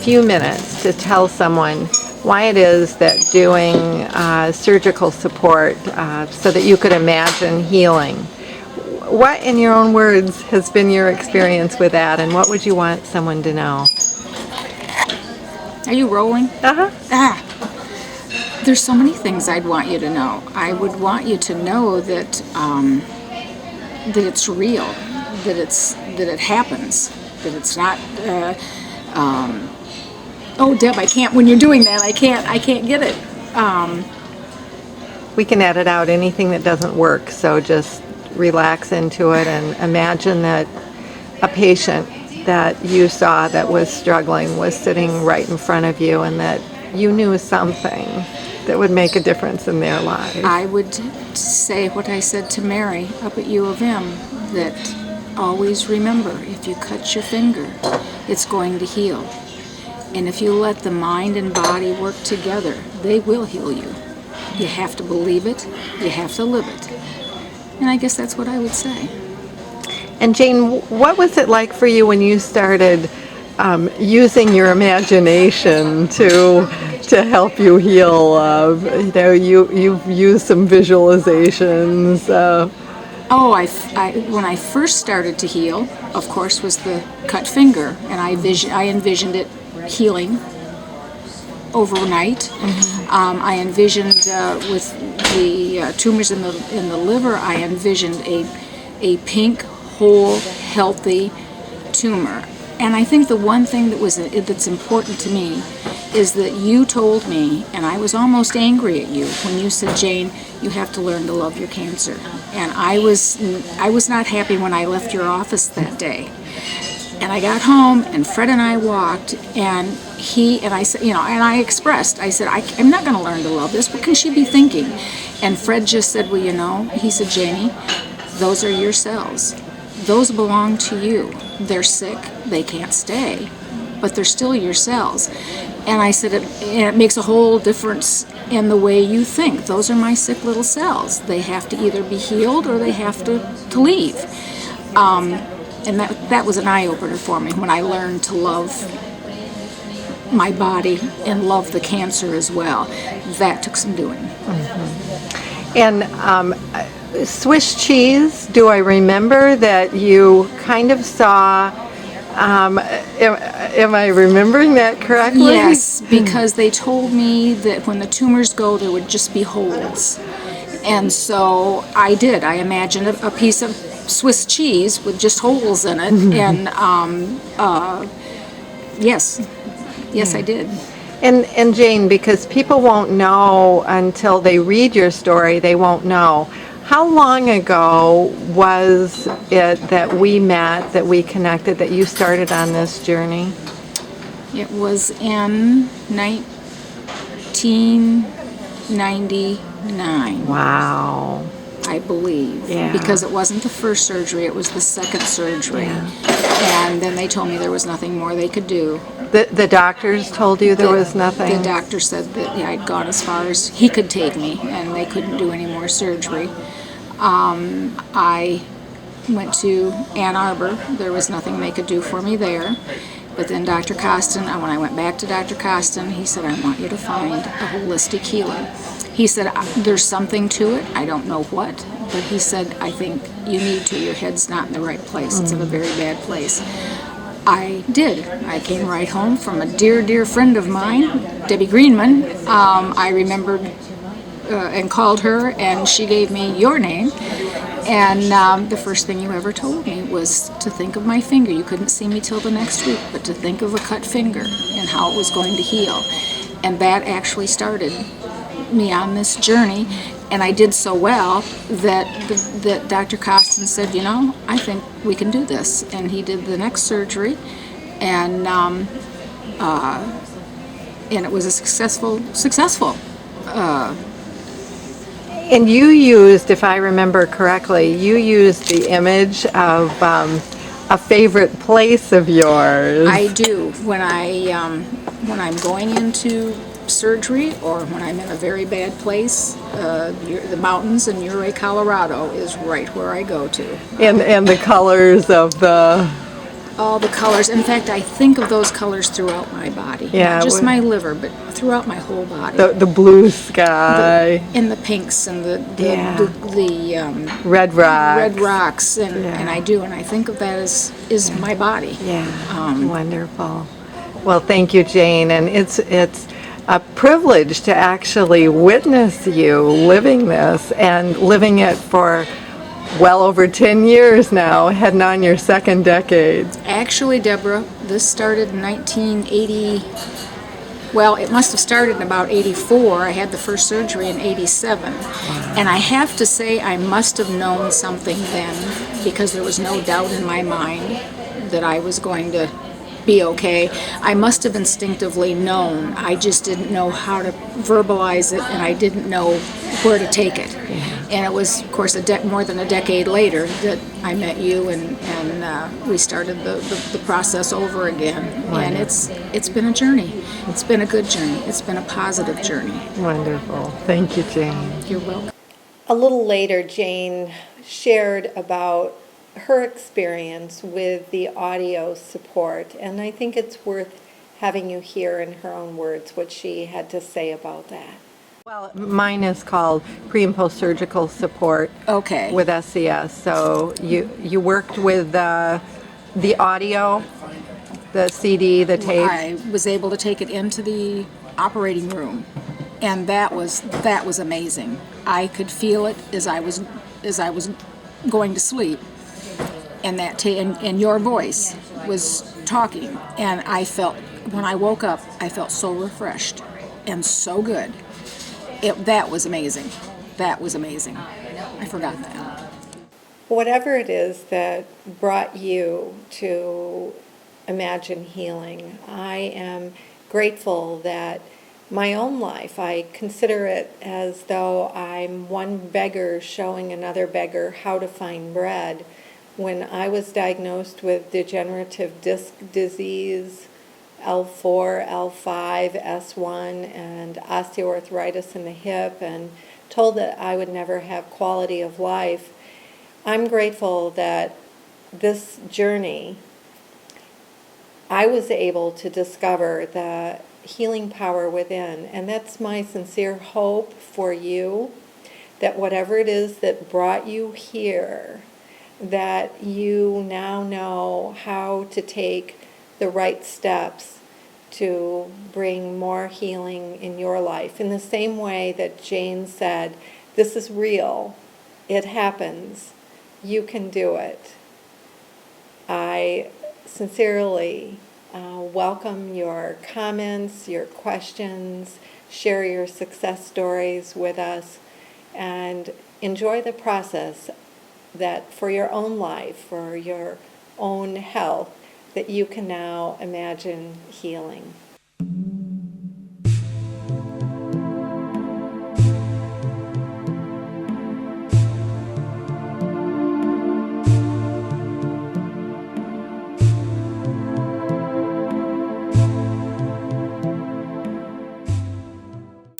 few minutes to tell someone why it is that doing surgical support so that you could imagine healing. What, in your own words, has been your experience with that, and what would you want someone to know? Are you rolling? Uh-huh. There's so many things I'd want you to know. I would want you to know that that it's real, that it happens, that it's not. Oh, Deb, I can't. When you're doing that, I can't get it. We can edit out anything that doesn't work, so just relax into it and imagine that a patient that you saw that was struggling was sitting right in front of you, and that you knew something that would make a difference in their lives. I would say what I said to Mary up at U of M, that always remember, if you cut your finger, it's going to heal. And if you let the mind and body work together, they will heal you. You have to believe it, you have to live it. And I guess that's what I would say. And Jane, what was it like for you when you started using your imagination to help you heal? You've used some visualizations. When I first started to heal, of course, was the cut finger, and I envisioned it healing overnight. I envisioned with the tumors in the liver, I envisioned a pink, whole, healthy tumor. And I think the one thing that's important to me is that you told me, and I was almost angry at you when you said, Jane, you have to learn to love your cancer. And I was not happy when I left your office that day. And I got home, and Fred and I walked, and I said, and I expressed, I said, I'm not going to learn to love this. What can she be thinking? And Fred just said, well, he said, Janie, those are your cells. Those belong to you. They're sick, they can't stay, but they're still your cells. And I said, it makes a whole difference in the way you think. Those are my sick little cells. They have to either be healed or they have to leave. And that was an eye-opener for me when I learned to love my body and love the cancer as well. That took some doing. Mm-hmm. And Swiss cheese, do I remember that you kind of saw, am I remembering that correctly? Yes, because they told me that when the tumors go, there would just be holes. And so I did. I imagined a piece of Swiss cheese with just holes in it. And yes, I did. And Jane, because people won't know until they read your story, they won't know. How long ago was it that we met, that we connected, that you started on this journey? It was in 1999. Wow. I believe. Yeah. Because it wasn't the first surgery, it was the second surgery. Yeah. And then they told me there was nothing more they could do. The doctors told you there was nothing? The doctor said that I'd gone as far as he could take me, and they couldn't do any more surgery. I went to Ann Arbor. There was nothing they could do for me there. But then Dr. Costin, when I went back to Dr. Costin, he said, I want you to find a holistic healer. He said, there's something to it. I don't know what. But he said, I think you need to. Your head's not in the right place. It's in a very bad place. I did. I came right home from a dear, dear friend of mine, Debbie Greenman. I remembered and called her, and she gave me your name. And the first thing you ever told me was to think of my finger. You couldn't see me till the next week, but to think of a cut finger and how it was going to heal. And that actually started me on this journey. And I did so well that Dr. Costin said, I think we can do this. And he did the next surgery, and it was a successful. And you used, if I remember correctly, you used the image of a favorite place of yours. I do. When I'm going into surgery, or when I'm in a very bad place, the mountains in Ouray, Colorado is right where I go to. And the colors of the all the colors. In fact, I think of those colors throughout my body. Yeah, Not just well- my liver, but throughout my whole body. The blue sky, And the pinks and Yeah. the red rocks. red rocks, and Yeah. I think of that as is my body. Yeah, wonderful. Well, thank you, Jane, and it's a privilege to actually witness you living this and living it for well over 10 years now, heading on your second decade. Actually, Deborah, this started in 1980. Well, it must have started in about 84. I had the first surgery in 87. And I have to say I must have known something then, because there was no doubt in my mind that I was going to be okay. I must have instinctively known. I just didn't know how to verbalize it, and I didn't know where to take it. And it was, of course, more than a decade later that I met you, and we started the process over again. And it's been a journey. It's been a good journey. It's been a positive journey. Wonderful. Thank you, Jane. You're welcome. A little later, Jane shared about her experience with the audio support, and I think it's worth having you hear in her own words what she had to say about that. Well, mine is called pre and post surgical support Okay. with SCS. So you worked with the audio, the CD, the tape. I was able to take it into the operating room, and that was amazing. I could feel it as I was going to sleep, and and your voice was talking, and I felt, when I woke up, I felt so refreshed and so good. That was amazing. That was amazing. I forgot that. Whatever it is that brought you to Imagine Healing, I am grateful that my own life, I consider it as though I'm one beggar showing another beggar how to find bread. When I was diagnosed with degenerative disc disease, L4, L5, S1, and osteoarthritis in the hip, and told that I would never have quality of life, I'm grateful that this journey, I was able to discover the healing power within. And that's my sincere hope for you, that whatever it is that brought you here, that you now know how to take the right steps to bring more healing in your life. In the same way that Jane said, this is real, it happens, you can do it. I sincerely welcome your comments, your questions, share your success stories with us, and enjoy the process that for your own life, for your own health, that you can now imagine healing.